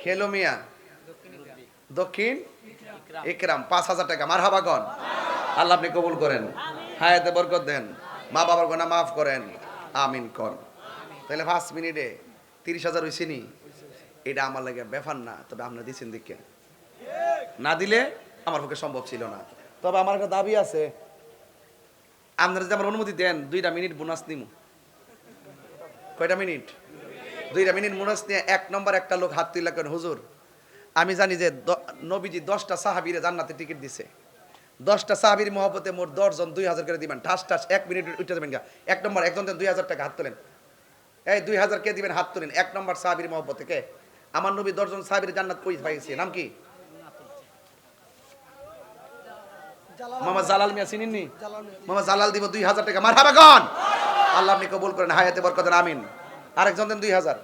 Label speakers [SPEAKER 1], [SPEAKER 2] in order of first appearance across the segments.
[SPEAKER 1] খেলো মিয়া, দক্ষিণ ইকরাম 5,000 টাকা। মারহাবা কন। আল্লাহ আপনি কবুল করেন, হায়াতে বরকত দেন, মা বাবার গুনাহ মাফ করেন, আমিন কন। তাহলে 5 মিনিটে 30,000 হইছে নি? এটা আমার লাগে ব্যাপার না, তবে আপনারা দিচ্ছেন দিকে, না দিলে আমার পক্ষে সম্ভব ছিল না। তবে আমার একটা দাবি আছে, আপনারা যদি আমার অনুমতি দেন 2টা মিনিট বোনাস নিমু। কয়টা মিনিট? 2টা মিনিট বোনাস নিয়ে 1 নম্বর একটা লোক হাত তুলে করেন, হুজুর আমি জানি যে নবীজি 10টা সাহাবীরে জান্নাতে টিকিট দিছে, 10টা সাহাবীর মহব্বতে মোট 10 জন 2,000 করে দিবেন, ঠাস ঠাস 1 মিনিট উঠে যাবেন গা। 1 নম্বর একজন দেন 2,000 টাকা, হাত তোলেন। এই 2,000 কে দিবেন? হাত তোলেন। 1 নম্বর সাহাবীর মহব্বতে কে? আমার নবী 10 জন সাহাবীর জান্নাত পাইছে, নাম কি? মামা জালাল মিয়া চিনেননি? মামা জালাল দিব 2,000 টাকা। মারহাবা কন। আল্লাহ আপনি কবুল করেন, হায়াতে বরকত দেন, আমিন। আরেকজন দেন 2,000।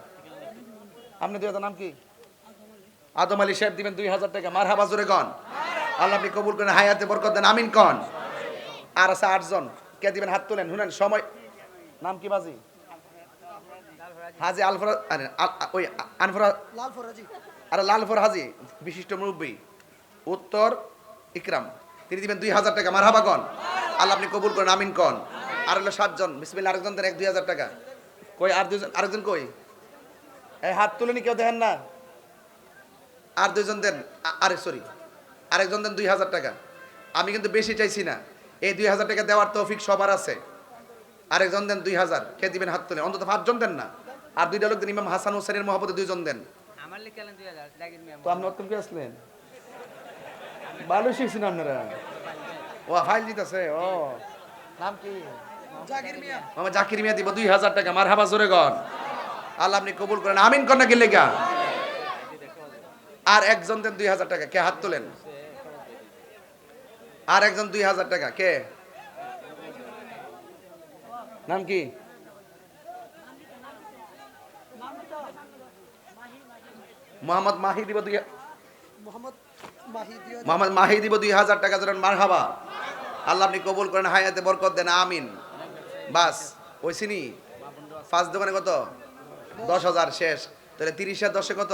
[SPEAKER 1] আপনি 2,000, নাম কি? আদম আলী সাহেব দিবেন 2,000 টাকা। মারহাবা জোরে কন। আল্লাহ আপনি কবুল করেন, হায়াতে বরকত দেন, আমিন কন। আর আছে 8 জন, কে দিবেন? হাত তোলেন। শুনেন সময়, নাম কি বাজি? হাজি আলফরা, ওই আনফরা, আরে লালফর হাজি, বিশিষ্ট মুরব্বী, উত্তর ইকরাম, তিনি দিবেন 2,000 টাকা। মারহাবা কন। আল্লাহ আপনি কবুল করেন, আমিন কন। আর হলো 7 জন, বিসমিল্লাহ। আরেকজন দেন 2,000 টাকা। কই আর 2 জন? আরেকজন কই? এই হাত তুলেনি কেউ, দেখেন না? আর 2 জন দেন। আরে সরি, আরেকজন দেন 2,000 টাকা। আমি কিন্তু বেশি চাইছি না, এই 2,000 টাকা দেওয়ার তৌফিক সবার আছে। আরেকজন দেন 2,000, কে দিবেন? হাত তুলেন। অন্তত 5 জন দেন না। আর 2টা লোক দেন, ইমাম হাসান হোসেনের মহব্বতে 2 জন দেন।
[SPEAKER 2] আমার লিখে 2000 জাকির মিয়া।
[SPEAKER 1] তো আপনি অত্যন্ত আসলেন, ভালো শিখছেন আপনারা। ও ফাইল দিতেছে। ও নাম কি?
[SPEAKER 2] জাকির মিয়া।
[SPEAKER 1] মামা জাকির মিয়া দিব 2,000 টাকা। মারহাবা জোরে কন। আল্লাহ আপনি কবুল করেন, আমিন কন। না কি লেগা? আর একজন দেন 2,000 টাকা, কে? হাত তোলেন। আর একজন 2,000 টাকা, কে? নাম কি? মোহাম্মদ মাহি দিব মোহাম্মদ মাহি দিব 2,000 টাকা। ধরেন মারহাবা। আল্লাহ আপনি কবুল করেন, হায়াতে বরকত দেন, আমিন। বাস ওইসিনি 5 দোকানে কত? 10,000 শেষ। তাহলে 30 আর 10 কত?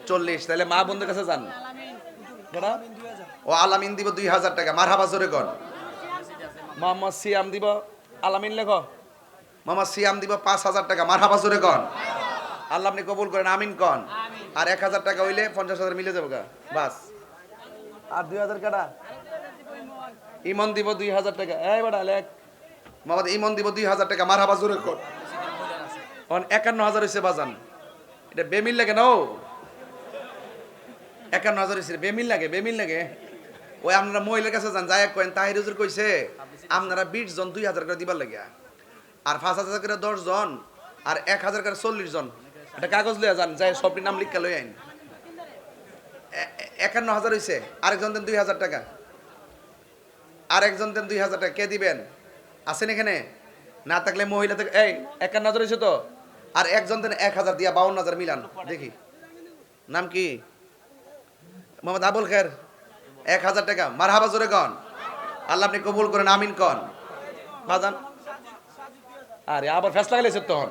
[SPEAKER 1] 40। তাহলে মা বন্ধুর কাছে যান। ও আলামিন দিব 2,000 টাকা। মারহাবা জোরে কর। মোহাম্মদ সিয়াম দিব, আলামিন লেখো। মোহাম্মদ সিয়াম দিব 5,000 টাকা। মারহাবা জোরে কর। আল্লাহ আপনি কবুল করেন, আমিন কন। আর 1,000 টাকা হইলে 50,000 মিলে যাবো গা। বাস। আর 2,000 কাটা? ইমন দিব 2,000 টাকা। এই বেটা লেখ। মোহাম্মদ ইমন দিব 2,000 টাকা। মারহাবা জোরে কর। 51,000 হইছে বাজান। এটা বেমিল লাগে না? 51,000 হইছে, বেমিল লাগে, বেমিল লাগে। ওই আপনারা মহিলার কাছে যান, যায় কয়েন তাহির হুজুর কইছে আপনারা 20 জন 2,000 করে দিবার লাগে, আর 5,000 করে 10 জন, আর 1,000 করে 40 জন। একটা কাগজ লইয়া যান, যায় সবটির নাম লিখা লই আইন। 51,000 হইছে। আরেকজন দেন 2,000 টাকা। আরেকজন দেন 2,000 টাকা। কে দিবেন? আছেন এখানে? না থাকলে মহিলা থেকে। এই 51,000 হইছে তো? আর একজন দেন 1,000 দিয়া 52,000 মিলান দেখি। নাম কি? মোহাম্মদ আবুল খের। 1,000 টাকা। মারহাবা জোরে কন। আল্লাহ আপনি কবুল করেন, আমিন কন। বাজান আরে আবার ফেস লাগাইছে তখন।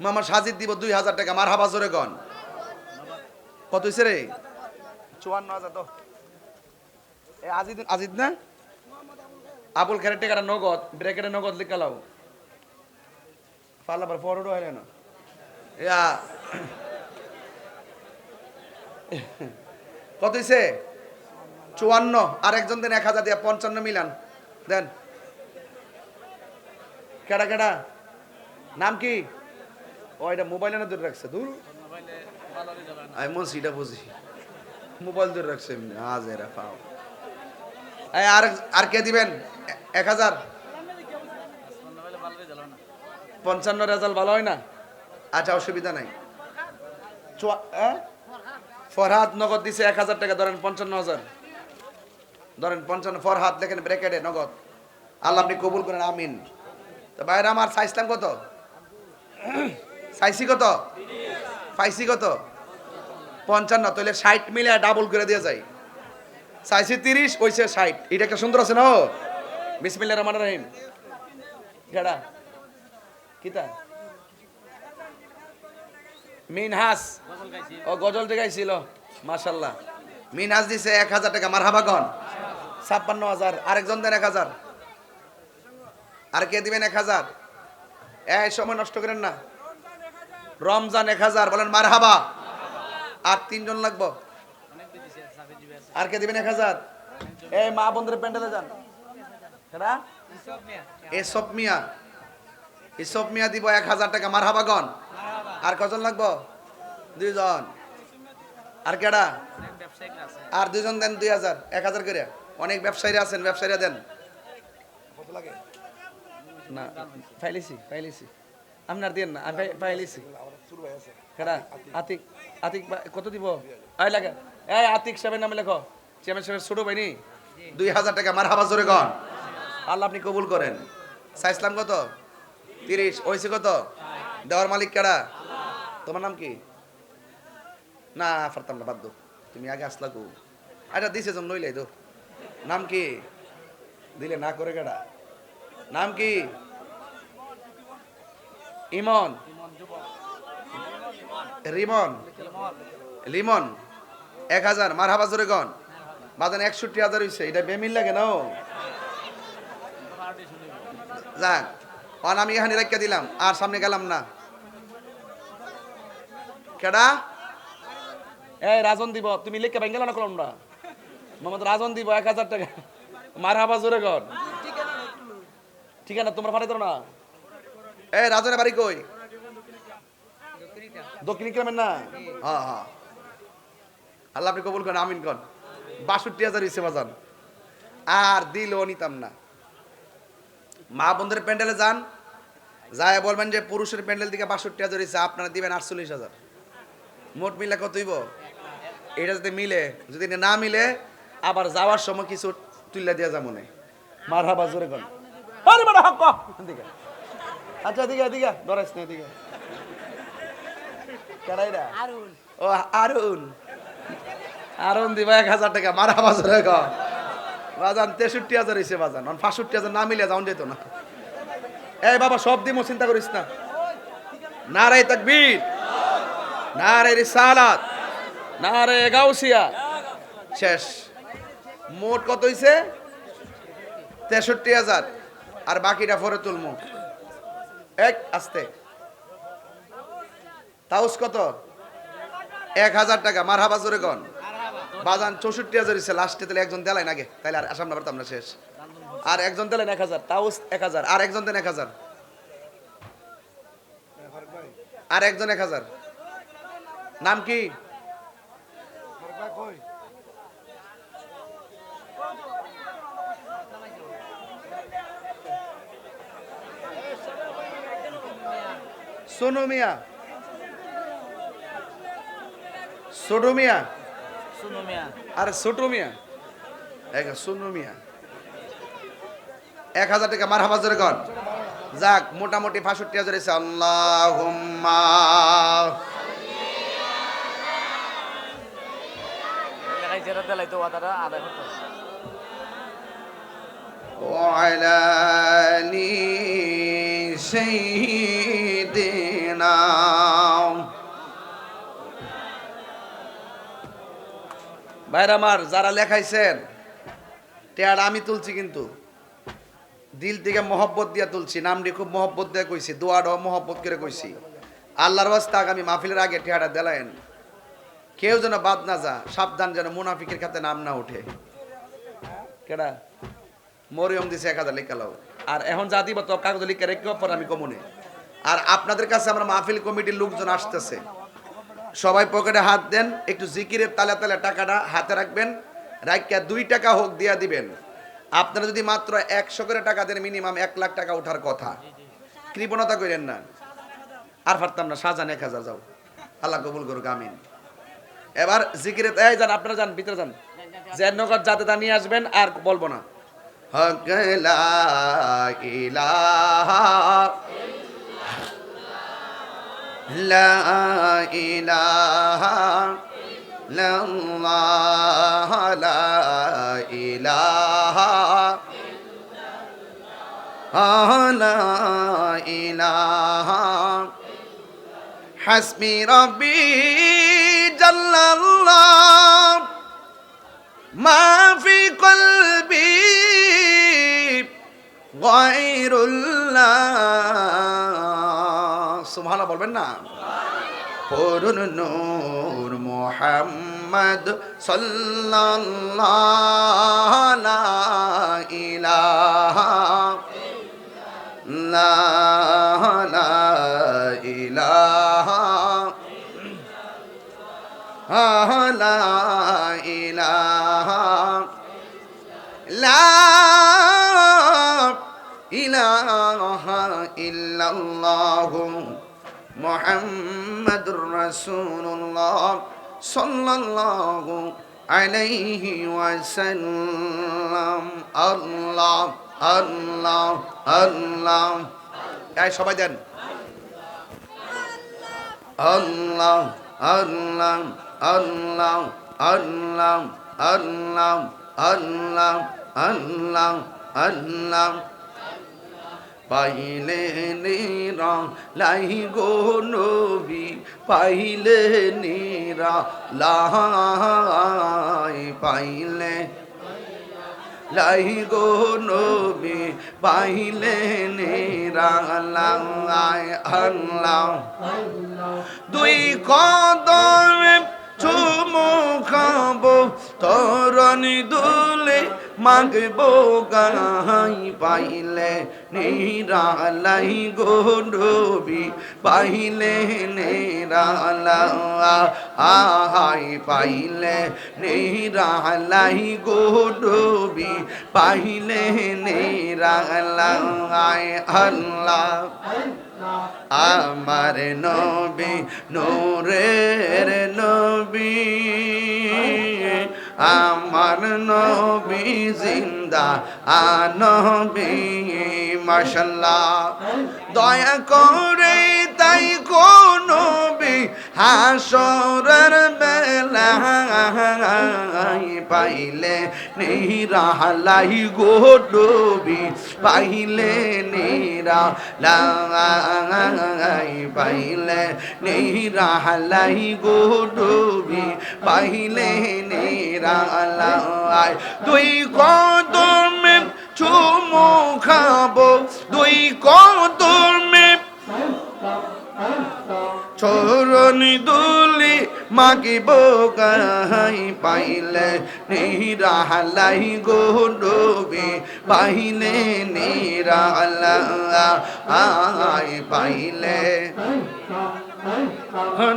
[SPEAKER 1] মোহাম্মদ সাজিদ দিব 2,000 টাকা। মারহাবা জোরে কন। কত হইছে রে? 54,000 তো। এ আজিদ, আজিদ না? আবুল খেরের টাকাটা নগদ, ব্রেকেটে নগদ লিখা লাও। ফালাবার ফরওয়ার্ড হয় না। ইয়া কত হইছে? 54। আর একজন দেন 1,000 দিয়া 55 মিলান দেন। কেডা কেডা? নাম কি? ও এটা মোবাইলে না দূরে রাখছে? দূর আমি মন সিটা বুঝি, মোবাইল দূরে রাখছে এমনি। আজ এরা পাও। এই আর কে দিবেন? 1,000। 55 রেজাল্ট ভালো হয় না? আচ্ছা অসুবিধা নাই। ফরহাদ নগদ দিছে 1,000 টাকা। ধরেন 55,000 ধরেন। 55 ফরহাদ লেখেন ব্র্যাকেটে নগদ। আল্লাহ আপনি কবুল করেন, আমিন। তো ভাইরা আমার চাইছিলাম কত? চাইছি কত? পাইছি কত? 55। তাহলে 60 মিলে ডাবল করে দিয়ে যায়। চাইছি 30, ওইছে 60। এটা একটা সুন্দর আছে না? বিসমিল্লাহির রহমানির রহিম। কেডা কিতা? মিনহাস ও গজল গাইছিল মাশাল্লাহ। মিনহাস দিছে 1000 টাকা মারহাবাগন 56,000। আরেকজন দেন 1000। আর কে দিবেন 1000? এই সময় নষ্ট করেন না। রমজান 1000 বলেন মারহাবা। আর 3 জন লাগবো। আর কে দিবেন 1000? এই মা বন্ধুর প্যান্ডেলে যান। কেডা? এসব মিয়া। এসব মিয়া দিব 1000 টাকা মারহাবাগন। আর কজন লাগবো? 2 জন। আর কেডা? আর 2 জন দেন 2000 1000 করে। অনেক ব্যবসায়ীরা আছেন, ব্যবসায়ীরা দেন। কত লাগে? না ফাইলিছি আপনার দেন না, আমি ফাইলিছি। কেডা? আতিক। আতিক কত দিব? আই লাগে। এই আতিক সাহেবের নামে লেখো। চেয়ারম্যান সাহেবের ছোট ভাই নি? 2000 টাকা মারহাবা জোরে গন। আল্লাহ আপনি কবুল করেন। সাইসলাম কত? 30। ওইসি কত? দেওয়ার মালিক কেডা? তোমার নাম কি? না পারতাম না, বাদ দো। তুমি আগে আসলা কো। আচ্ছা দিছে জন লইলাই দো। নাম কি? দিলে না করে কেডা? নাম কি? ইমন। রিমন। লিমন। 1000 মারহাবা জোরে গন। বাজান 61,000 হইছে। এটা বেমিল লাগে না? যাক অন আমি এখানে রাখিয়া দিলাম, আর সামনে গেলাম না। কেডা? এই রাজন দিব। তুমি লিখে ভেঙ্গেল না করলাম না। মোহাম্মদ রাজন দিব 1000 টাকা মারহাবা জোরে গন। ঠিকানা তোমরা পাঠাই দাও না। এই রাজনের বাড়ি কই? দক্ষিণ গ্রামের না? হ্যাঁ হ্যাঁ। আল্লাহ আপনি কবুল করেন, আমিন কন। 62,000 হইছে বাজান। আর দিলও নিতাম না। মা বন্ধুর প্যান্ডেলে যান, যায় বলবেন যে পুরুষের প্যান্ডেল দিকে 62,000 হইছে, আপনারা দিবেন 48,000। মোট মিলে কত হইব? এটা যদি মিলে, যদি না মিলে আবার যাওয়ার সময় কিছু তুইলা দিয়া যা মনে। মারহাবা জোরে কন। আরে বড় হক দিকে। আচ্ছা দিকে দিকে দরাস না দিকে। কারাইরা? আরুন। ও আরুন। আরুন দিবা 1000 টাকা মারহাবা জোরে কন। বাজান 63,000 হইছে বাজান। 65,000 না মিলে যাওন যেত না। এই বাবা সব দিমো, চিন্তা করিস না। নারে তাকবীর, নারে রিসালাত, নারে গাউসিয়া। শেষ। মোট কত হইছে? 63,000। আর বাকিটা পরে তুলমু। এক আস্তে। তাউস কত? 1000 টাকা মারহাবা জোরে গন। বাজান 64,000 হইছে লাস্টে। তাহলে একজন দেলাই নাগে, তাইলে আর আসাম না পারতাম না। শেষ। আর একজন দিলেন 1000। তাউস 1000। আর একজন দেন 1000। আর একজন 1000। নাম কি? সোনু মিয়া। সোনু মিয়া। আর ছোট মিয়া। সোনু মিয়া। 1000 টাকা মারহাবা জোরে কন। যাক মোটামুটি 65,000 হইছে। আল্লাহুম্মা ওয়ালা আলি সাইয়্যিদিনা। ভাইরা আমার, যারা লেখাইছেন টেয়ার আমি তুলছি, কিন্তু দিল থেকে মহব্বত দিয়া তুলছি। নামটি খুব মহব্বত দিয়ে কইছি, দোয়াটাও মহব্বত করে কইছি। আল্লাহর ওয়াস্তে আগামী মাহফিলের আগে টেয়ারটা দেলায়েন। কেউ যেন বাদ না যা, সাবধান যেন মুনাফিকের খাতে নাম না উঠে। কেডা? মরিয়ম দিছে 1000 লিখালাও। আর এখন যা দিব তো কাগজ লিখে রেখে পর আমি কমনে। আর আপনাদের কাছে আমরা মাহফিল কমিটির লোকজন আসতেছে, সবাই পকেটে হাত দেন, একটু জিকিরের তালে তালে টাকাটা হাতে রাখবেন। রাখিয়া 2 টাকা হোক দিয়া দিবেন। আপনারা যদি মাত্র 100 করে টাকা দেন, মিনিমাম 1 লাখ টাকা ওঠার কথা। কৃপণতা করেন না। আর পারতাম না। শাহজাহান 1000 যাও। আল্লাহ কবুল করুক, আমিন। এবার জিকিরে এই যান, আপনারা যান, ভিতরে যান। যে নগদ যাতে তা নিয়ে আসবেন, আর বলবো না। হক লা ইলাহা লা ইলাহা ইল্লাল্লাহ লা ইলাহা লা ইলাহা হাসবি রব্বি জাল্লাল্লাহ মা ফি কলবি গায়রুল্লাহ। সুবহানাল্লাহ বলবেন না? পড়ুন নূর মুহাম্মদ সাল্লাল্লাহু লা ইলাহা লা ইলাহা লা ইলাহা লা ইলাহা ইল্লাল্লাহু মুহাম্মাদুর রাসূলুল্লাহ সাল্লাল্লাহু আলাইহি ওয়াসাল্লাম। আল্লাহ আল্লাহ আল্লাহ, এই সবাই দেন আল্লাহ আল্লাহ আল্লাহ আল্লাহ আল্লাহ আল্লাহ আল্লাহ আল্লাহ। পাইলে নিরা লাই গো নবী, পাইলে নিরা লাই, পাইলে লাই গো নবী, পাইলে নিরা লাই। আল্লাহ দুই কদমে চুমু খাবো, তরণি দুলে মাগবো গাই, পাইলে নিরালাই গো নবী, পাইলে নিরালাই, পাইলে নিরালাই গো নবী, পাইলে নিরালাই। আল্লাহ আমার নবী নূরের নবী, আমার নবী জিন্দা নবী মাশাআল্লাহ। দয়া করে তাই কোন নবী হাসরের বেলায়, পাইলে নিরালাই গো নবী, পাইলে নিরালাই, পাইলে নিরালাই গো নবী, পাইলে নিরালাই। দুই কদমে চুমু খাবো, দুই কদমে চরণি দুলি মাগিব গাই, পাইলে নিরালাই গো নবী, পাইলে নিরালাই, পাইলে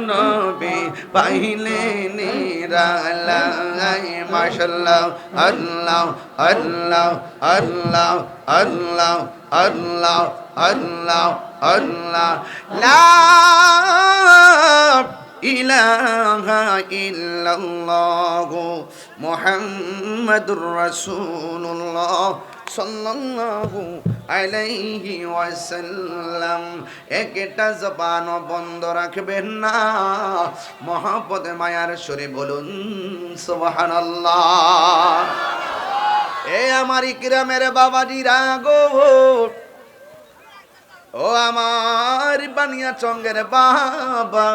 [SPEAKER 1] নবী, পাইলে নিরালাই। মাশাআল্লাহ আল্লাহ আল্লাহ আল্লাহ আল্লাহ আল্লাহ আল্লাহ আল্লাহ। লা ইলাহা ইল্লাল্লাহু মুহাম্মাদুর রাসূলুল্লাহ সাল্লাল্লাহু আলাইহি ওয়াসাল্লাম। একটা জবান বন্ধ রাখবেন না, মহব্বতে মায়ার সুরে বলুন সুবহানাল্লাহ। এ আমার ইকরামের বাবাজিরা গো, ও আমার বানিয়া চঙ্গের বাবা,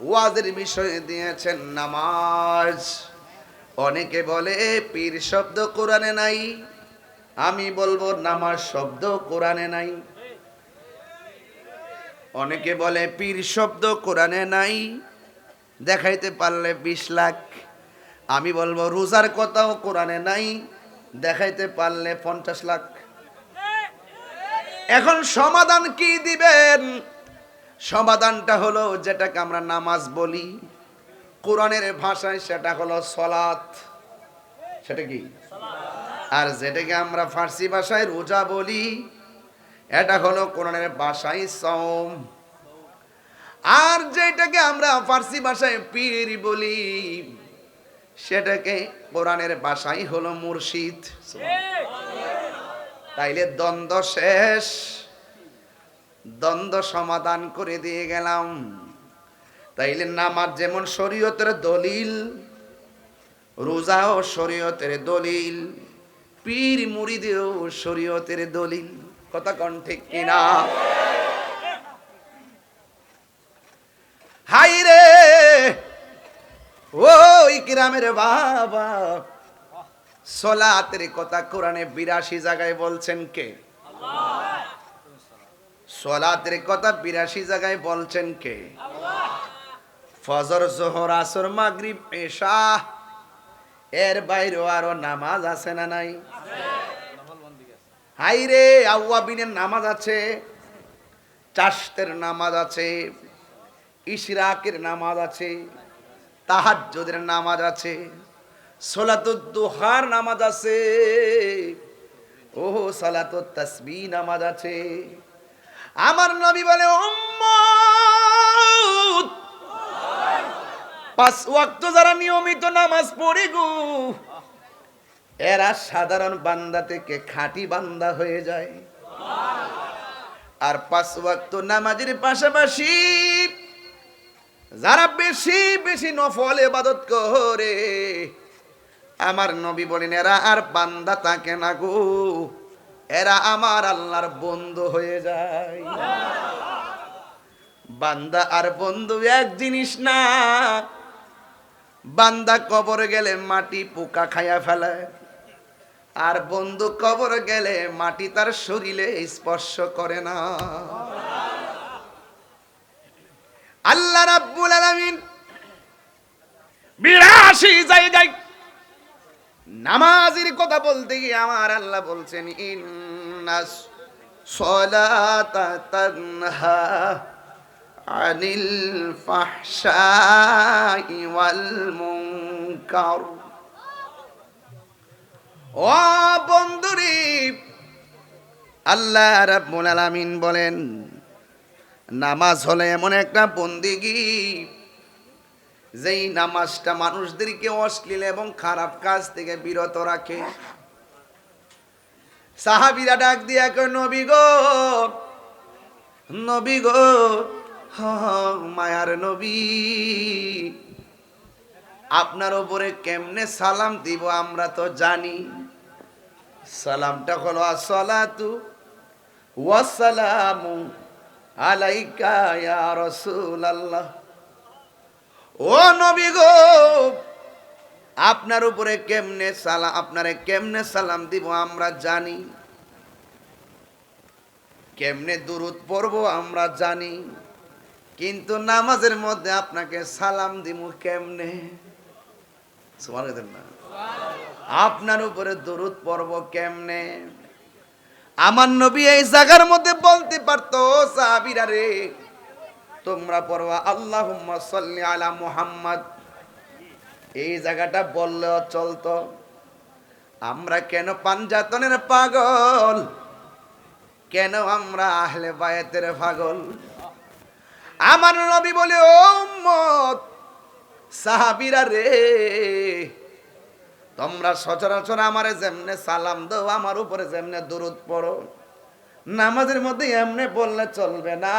[SPEAKER 1] ওয়াজের বিষয়ে দিয়েছেন নামাজ। অনেকে বলে পীর শব্দ কোরআনে নাই, আমি বলবো নামাজ শব্দ কোরআনে নাই। অনেকে বলে পীর শব্দ কোরআনে নাই, দেখাইতে পারলে 20 লাখ। আমি বলবো রোজার কথাও কোরআনে নাই, দেখাইতে পারলে 50 লাখ। এখন সমাধান কি দিবেন? সমাধানটা হলো যেটাকে আমরা নামাজ বলি কোরআনের ভাষায়, সেটা হলো সালাত। সেটা কি? আর যেটাকে আমরা ফার্সি ভাষায় রোজা বলি, এটা হলো কোরআনের ভাষায় সাওম। আর যেটাকে আমরা ফার্সি ভাষায় পীর বলি, সেটাকে কোরআনের ভাষায় হলো মুর্শিদ। তাইলে দ্বন্দ্ব শেষ, দ্বন্দ্ব সমাধান করে দিয়ে গেলাম। তাইলে নামাজ যেমন শরীয়তের দলিল, রোজাও শরীয়তের দলিল, পীর মুরিদেও শরীয়তের দলিল। কথা কোন ঠিক কিনা? গ্রামের বাবা, সালাতের কথা কোরআনে 82 জায়গায় বলছেন কে? সালাতের কথা 82 জায়গায় বলছেন কে? ফজর, যোহর, আসর, মাগরিব, এশা, এর বাইরেও আরো নামাজ আছে না নাই? হাইরে, আউয়াবিনের নামাজ আছে, চাশতের নামাজ আছে, ইশরাকের নামাজ আছে, তাহাজ্জুদের নামাজ আছে, সালাতুদ দুহার নামাজ আছে, ওহ সালাতুত তাসবিহ নামাজ আছে। আমার নবী বলে, উম্মত, 5 ওয়াক্ত যারা নিয়মিত নামাজ পড়ে গো, এরা সাধারণ বান্দা থেকে খাঁটি বান্দা হয়ে যায়। আর 5 ওয়াক্ত নামাজের পাশাপাশি যারা বেশি বেশি নফল ইবাদত করে, আমার নবী বলেন এরা আর বান্দা থাকে না গো, এরা আমার আল্লাহর বন্ধু হয়ে যায়। বান্দা আর বন্ধু এক জিনিস না। বান্দা কবর গেলে মাটি পোকা খায়া ফেলে, আর বন্ধু কবর গেলে মাটি তার শরীরে স্পর্শ করে না। আল্লাহ রাব্বুল আলামিন 82 জায়গায় নামাজের কথা বলতে গিয়ে আমার আল্লাহ বলছেন, ইন্নাস সালাতা তানহা আনিল ফাহশাই ওয়াল মুনকার। ও বন্ধুরে, আল্লাহ রাব্বুল আলামিন বলেন নামাজ হলো এমন একটা বন্দেগী, যেই নামাজটা মানুষদেরকে অশ্লীল এবং খারাপ কাজ থেকে বিরত রাখে। সাহাবীরা ডাক দিয়া কয়, নবী গো, নবী গো, মায়ার নবী, আপনার উপরে কেমনে সালাম দিব আমরা তো জানি। সালামটা হলো আসসালাতু ওয়াসসালামু আলাইকা ইয়া রাসূলুল্লাহ। ও নবী গো, আপনার উপরে কেমনে সালাম, আপনারে কেমনে সালাম দিব আমরা জানি, কেমনে দুরূদ পড়বো আমরা জানি, কিন্তু নামাজের মধ্যে আপনাকে সালাম দিব কেমনে? সুবহানাল্লাহ না, আপনার উপরে দুরূদ পড়বো কেমনে? আমার নবী এই জায়গার মধ্যে বলতে পারতো, সাহাবীরা রে, তোমরা পড়বা আল্লাহুম্মা সাল্লি আলা মুহাম্মদ, এই জায়গাটা বললেও চলতো। আমরা কেন পাঞ্জাতনের পাগল, কেন আমরা আহলে বায়াতের পাগল? আমার নবী বলে, ও উম্মত, সাহাবীরা রে, তোমরা সচরাচর আমারে যেমনে সালাম দাও, আমার উপরে যেমনে দুরূদ পড়ো, নামাজের মধ্যে এমনে বললে চলবে না।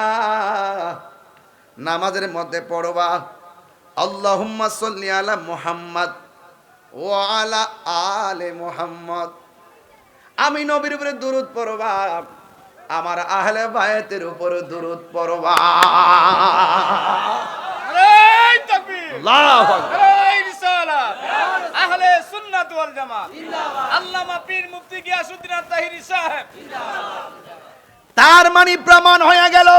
[SPEAKER 1] নামাজের মধ্যে পড়বা আল্লাহুম্মা সাল্লি আলা মুহাম্মদ ওয়া আলা আলে মুহাম্মদ। আমি নবীর উপরে দুরূদ পড়বা, আমার আহলে বায়াতের উপরে দুরূদ পড়বা।
[SPEAKER 3] নারায়ে তাকবীর,
[SPEAKER 1] আল্লাহু আকবার,
[SPEAKER 3] নারায়ে রিসালাত, আহলে সুন্নাত ওয়াল জামাত, জিন্দাবাদ। আল্লামা পীর মুফতি গিয়াসউদ্দিন আত-তাহিরি সাহেব, জিন্দাবাদ।
[SPEAKER 1] তার মানে প্রমাণ হয়ে গেল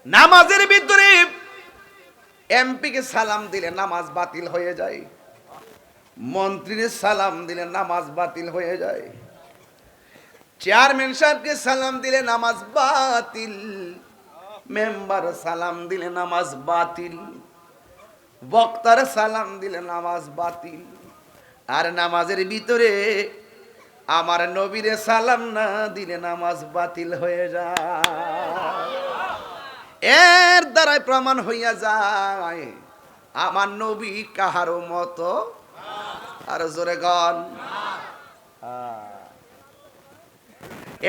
[SPEAKER 1] নামাজের ভিতরে এমপি কে সালাম দিলে নামাজ বাতিল হয়ে যায়, মন্ত্রীর সালাম দিলে নামাজ বাতিল হয়ে যায়, চেয়ারম্যান সাহেবকে সালাম দিলে নামাজ বাতিল, মেম্বার সালাম দিলে নামাজ বাতিল, বক্তার সালাম দিলে নামাজ বাতিল। আর নামাজের ভিতরে আমার নবীরে সালাম না দিলে নামাজ বাতিল হয়ে যায়। এর দ্বারাই প্রমাণ হইয়া যায় আমার নবী কাহারও মতো, আর জোরে গান।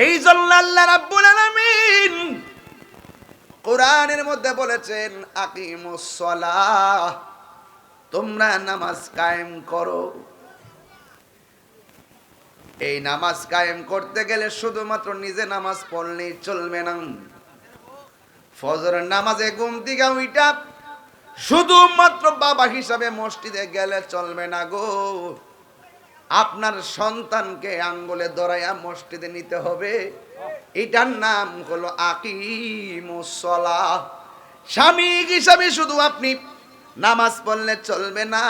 [SPEAKER 1] এই জন্য আল্লাহ রাব্বুল আলামিন কোরআনের মধ্যে বলেছেন, আকিমুস সালাহ, তোমরা নামাজ কায়েম করো। এই নামাজ কায়েম করতে গেলে শুধুমাত্র নিজে নামাজ পড়লেই চলবে না। ফজরের নামাজে ঘুম থেকে উঠা শুধুমাত্র বাবা হিসাবে মসজিদে গেলে চলবে না গো, আপনার সন্তানকে আঙ্গুলে ধরাইয়া মসজিদে নিতে হবে। এটার নাম হলো আকিমুস সালাহ। স্বামী হিসাবে শুধু আপনি নামাজ পড়লে চলবে না,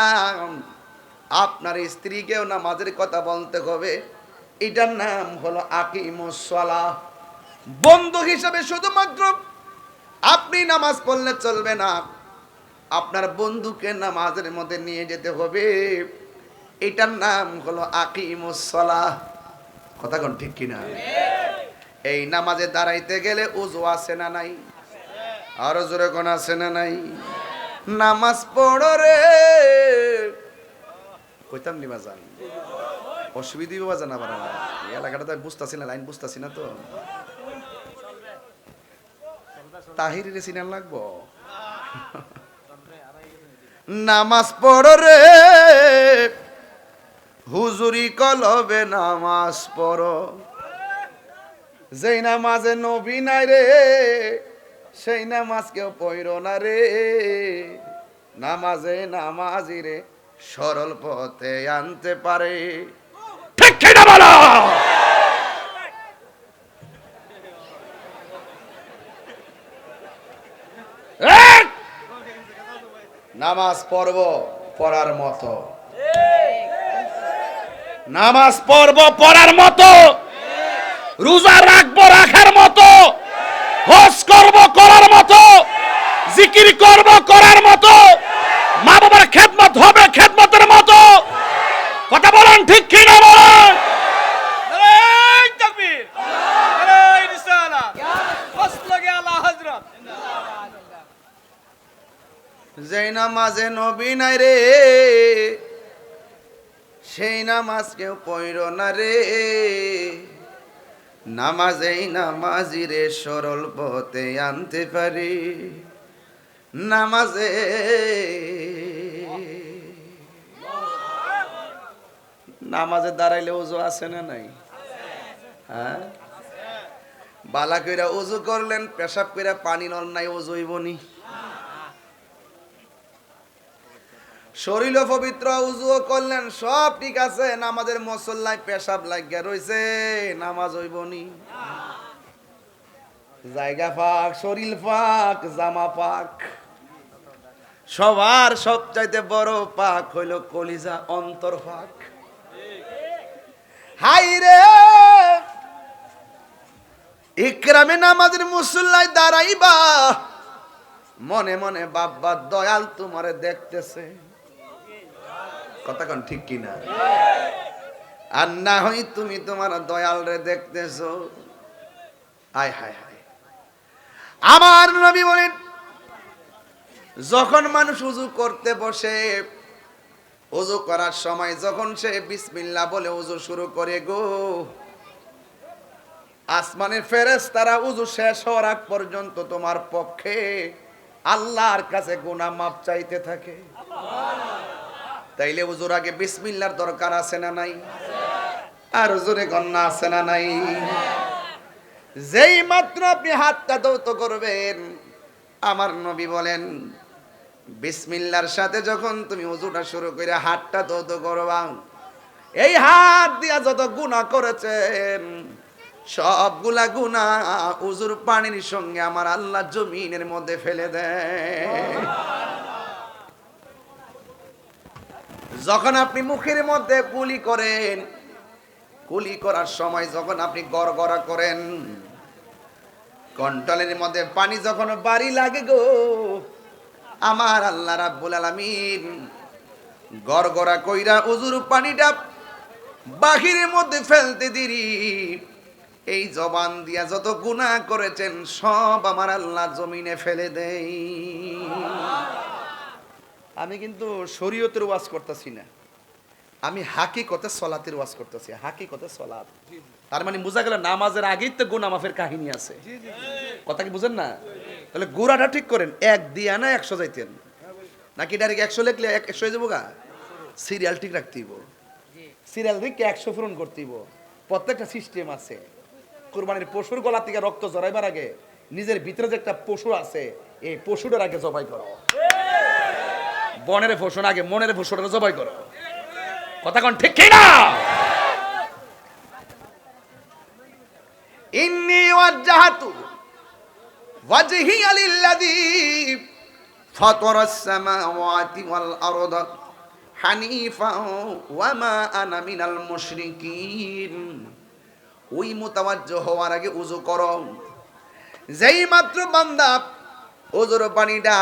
[SPEAKER 1] আপনার স্ত্রীকেও নামাজের কথা বলতে হবে। এটার নাম হলো আকিমুস সালাহ। বন্ধু হিসাবে শুধুমাত্র আপনি নামাজ পড়লে চলবে না, আপনার বন্ধুকে নামাজের মধ্যে নিয়ে যেতে হবে। এটার নাম হলো আকিমুস সালাহ। কথা কোন ঠিক কিনা? এই নামাজে দাঁড়াইতে গেলে ওযু আছে না নাই? আরো জোরে কোন আছে না নাই? নামাজ পড়ো রে, কইতাম নি বাজান, অসুবিধা বাজান আবার এই এলাকাটা তো বুঝতাছি না, লাইন বুঝতাছি না তো। তাহিরের সিনান লাগবো। নামাজ পড়ো রে, হুজুরি কলবে নামাজ পড়ো। যেই নামাজে নবী নাই রে, সেই নামাজ কেউ পড়ো না রে। নামাজে নামাজি রে সরল পথে আনতে পারে। ঠিক কি না বলো? নামাজ পড়ব পড়ার মতো, নামাজ পড়ব পড়ার মতো, রোজা রাখবো রাখার মতো, হজ করব করার মতো, জিকির করব করার মতো, মা বাবার খেদমত হবে খেদমতের মতো। কথা বলেন ঠিক কি না বলেন?
[SPEAKER 3] নারায়ে তাকবীর, নারায়ে রিসালাত, ফাসলাগে আলা হযরত।
[SPEAKER 1] যেই নামাজে নবী নাই রে, সেই নামাজ কেউ পড়ো না রে। নামাজেই নামাজি রে সরল পথে আনতে পারি। নামাজে নামাজে দাঁড়াইলে ওযু আছে না নাই? হ্যাঁ, বালা কইরা ওযু করলেন, পেশাব কইরা পানি নল নাই, ওযু হইবনি? শরীর পবিত্র, উযুও করলেন, সব ঠিক আছে, নামাজের মুসল্লায় পেশাব লাগিয়া রইছে, নামাজ হইবনি? জায়গা পাক, শরীর পাক, জামা পাক, সবার সবচাইতে বড় পাক হইল কলিজা, অন্তর পাক। হাই রে, ইকরামে নামাজের মুসল্লায় দাঁড়াইবা, মনে মনে বাবা দয়াল তোমারে দেখতেছে। কথা কোন ঠিক কিনা? আর না হই তুমি তোমার দয়াল রে দেখতেছো। হায় হায় হায়, আমার নবী বলেন, যখন মানুষ উযু করতে বসে, উযু করার সময় যখন সে বিসমিল্লাহ বলে উযু শুরু করে গো, আসমানের ফেরেশতারা উযু শেষ হওয়ার আগ পর্যন্ত তোমার পক্ষে আল্লাহর কাছে গুনাহ মাফ চাইতে থাকে। তাইলে উযুর আগে বিসমিল্লাহর দরকার আছে না নাই? আর জোরে গন্না আছে না নাই? যেই মাত্র আপনি হাতটা ধৌত করবেন, আমার নবী বলেন, বিসমিল্লাহর সাথে যখন তুমি উযুটা শুরু করে হাতটা ধৌত করবা, এই হাত দিয়া যত গুনাহ করেছেন সবগুলা গুনাহ উযুর পানির সঙ্গে আমার আল্লাহ জমিনের মধ্যে ফেলে দেয়। যখন আপনি মুখের মধ্যে কুলি করেন, কুলি করার সময় যখন আপনি গড়গড়া করেন, কন্ট্রোলের মধ্যে পানি যখন বাড়ি লাগে গো, আমার আল্লাহ রাব্বুল আলামিন গড়গড়া কইরা উযুর পানিটা বাহিরের মধ্যে ফেলতে দেরি, এই জবান দিয়া যত গুনাহ করেছেন সব আমার আল্লাহ জমিনে ফেলে দেয়। আমি কিন্তু শরীয়তের ওয়াজ করতেছি না, আমি হাকিকতে সলাতের ওয়াজ করতেছি। হাকিকতে সলাত তার মানে বোঝা গেল নামাজের আগেই তো গুনাহ মাফের কাহিনী আছে। কথা কি বুঝেন না? তাহলে গুড়াটা ঠিক করেন, 1 দিয়া না 100 যাইতেন নাকি ডাইরেক্ট 100 লিখলে 100 হয়ে যাবো গা? সিরিয়াল ঠিক রাখতে হইব, সিরিয়াল ঠিক 100 পূরণ করতে হইব। প্রত্যেকটা সিস্টেম আছে। কুরবানির পশুর গলা থেকে রক্ত ঝরাইবার আগে নিজের ভিতরে যে একটা পশু আছে, এই পশুটার আগে জবাই করো। বনের ফসল আগে মনের ফসলটা জবাই করো। কথা কোন ঠিক কি না? ইন্নী ওয়াজ্জাহাতু ওয়াজহিয়া লিল্লাযী ফাতারাস সামাওয়াতি ওয়াল আরদা হানিফান ওয়া মা আনা মিনাল মুশরিকিন। ওই মুতাওয়াজ্জিহ হওয়ার আগে ওযু করো। যেই মাত্র বান্দা ওযুর পানিটা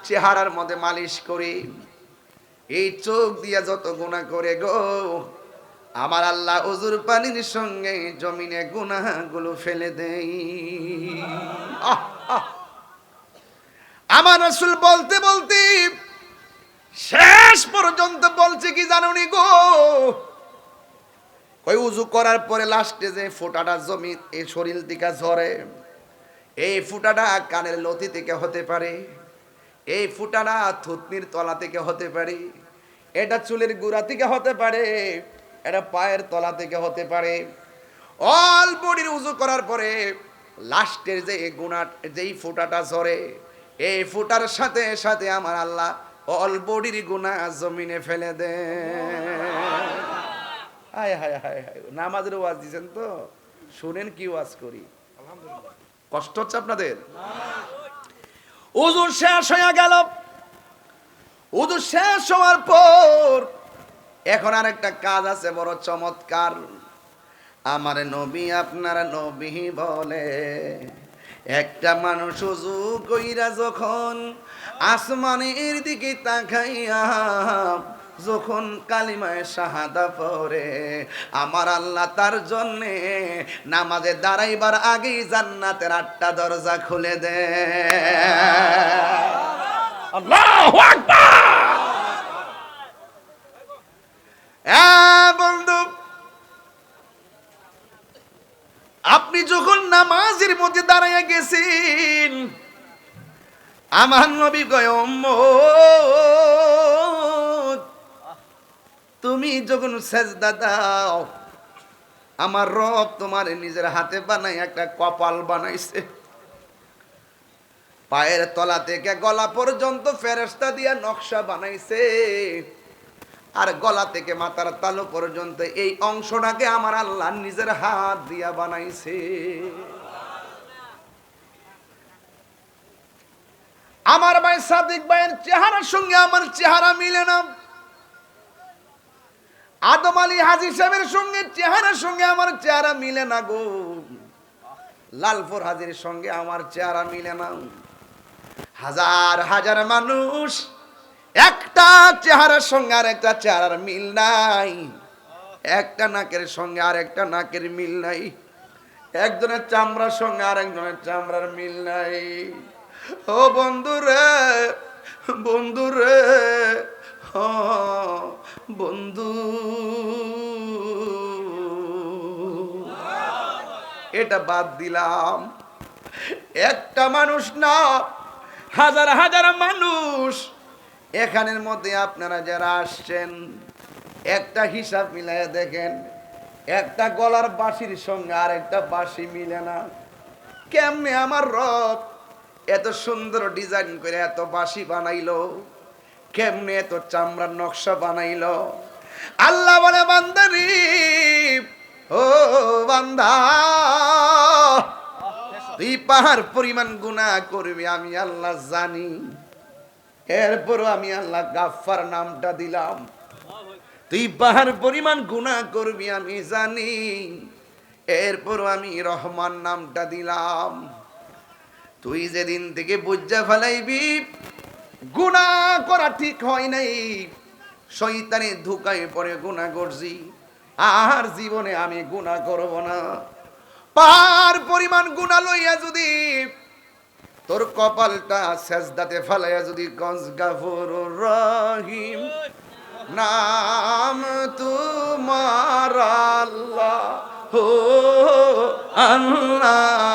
[SPEAKER 1] চেহারার মধ্যে মালিশ করে এই চোখ দিয়া যত গুনাহ করে গো, আমার আল্লাহ ওযুর পানির সঙ্গে জমিনে গুনাহগুলো ফেলে দেই। আমার রাসূল বলতে বলতে শেষ পর্যন্ত বলছে কি জানুনি গো, ওই উযু করার পরে লাস্টে যে ফোঁটাটা জমি এই শরীর থেকে ঝরে, এই ফোঁটাটা কানের লতি থেকে হতে পারে, এই ফোঁটাটা থুতনির তলা থেকে হতে পারে, এটা চুলের গোড়া থেকে হতে পারে, এটা পায়ের তলা থেকে হতে পারে। অল বডির উযু করার পরে লাস্টের যে গুনাহ যেই ফোঁটাটা ঝরে, এই ফোঁটার সাথে সাথে আমার আল্লাহ অল বডির গুনাহ জমিনে ফেলে দেয়। হায় হায় হায় হায়, নামাজের ওয়াজ দিয়েছেন তো, শুনেন কি ওয়াজ করি। কষ্ট হচ্ছে আপনাদের? ওযু শেষ হয়ে গেল। ওযু শেষ হওয়ার পর এখন আরেকটা কাজ আছে বড় চমৎকার। আমার নবী আপনার নবী বলে, একটা মানুষ ওযু কইরা যখন আসমানের দিকে তাকাইয়া যখন কালিমায়ে শাহাদা পড়ে, আমার আল্লাহ তার জন্যে নামাজে দাঁড়াইবার আগেই জান্নাতের 8টা দরজা খুলে দেয়। আল্লাহু আকবার। বন্ধু, আপনি যখন নামাজের মধ্যে দাঁড়াইয়া গেছেন, আমার নবী কয় উম্মত তুমি যখন সেজদা দাও, আমার রব তোমার নিজের হাতে বানাই একটা কপাল বানাইছে। পায়ের তলা থেকে গলা পর্যন্ত ফেরেশতা দিয়া নকশা বানাইছে, আর গলা থেকে মাথার তালু পর্যন্ত এই অংশটাকে আমার আল্লাহ নিজের হাত দিয়া বানাইছে। আমার ভাই সাদিক ভাইয়ের চেহারার সঙ্গে আমার চেহারা মিলে না, আদম আলী হাজী সাহেবের সঙ্গে চেহারার সঙ্গে আমার চেহারা মিলে না গো, লালপুর হাজীর সঙ্গে আমার চেহারা মিলে না। হাজার হাজার মানুষ, একটা চেহারার সঙ্গে আর একটা চেহারার মিল নাই, একটা নাকের সঙ্গে আর একটা নাকের মিল নাই, একজনের চামড়ার সঙ্গে আর একজনের চামড়ার মিল নাই। ও বন্ধু রে, বন্ধু রে, ও বন্ধু, এটা বাদ দিলাম। একটা মানুষ না, হাজার হাজার মানুষ এখানের মধ্যে আপনারা যারা আসছেন, একটা হিসাব মিলাইয়া দেখেন, একটা গলার বাঁশির সঙ্গে আর একটা বাঁশি মিলে না। কেমনে আমার রব এত সুন্দর ডিজাইন করে এত বাঁশি বানাইলো, কেমনে এত চামড়ার নকশা বানাইলো? আল্লাহ বলে বান্দারি, ও বান্দা, তুই পাহাড় পরিমাণ গুনাহ করবি আমি আল্লাহ জানি, এরপরও আমি আল্লাহ গাফফার নামটা দিলাম। তুই পাহাড় পরিমাণ গুনাহ করবি আমি জানি, এরপরও আমি রহমান নামটা দিলাম। তুই যেদিন থেকে বুঝা ফেলাইবি গুনাহ করা ঠিক হয় নাই, শয়তানে ধোঁকায় পড়ে গুনাহ করছি, আর জীবনে আমি গুনাহ করব না। পাহাড় পরিমাণ গুনাহ লইয়া যদি তোর কপালটা সেজদাতে ফেলাইয়া যদি গঞ্জ গাফুরুর রহিম নাম তোমার আল্লাহ, ও আল্লাহ।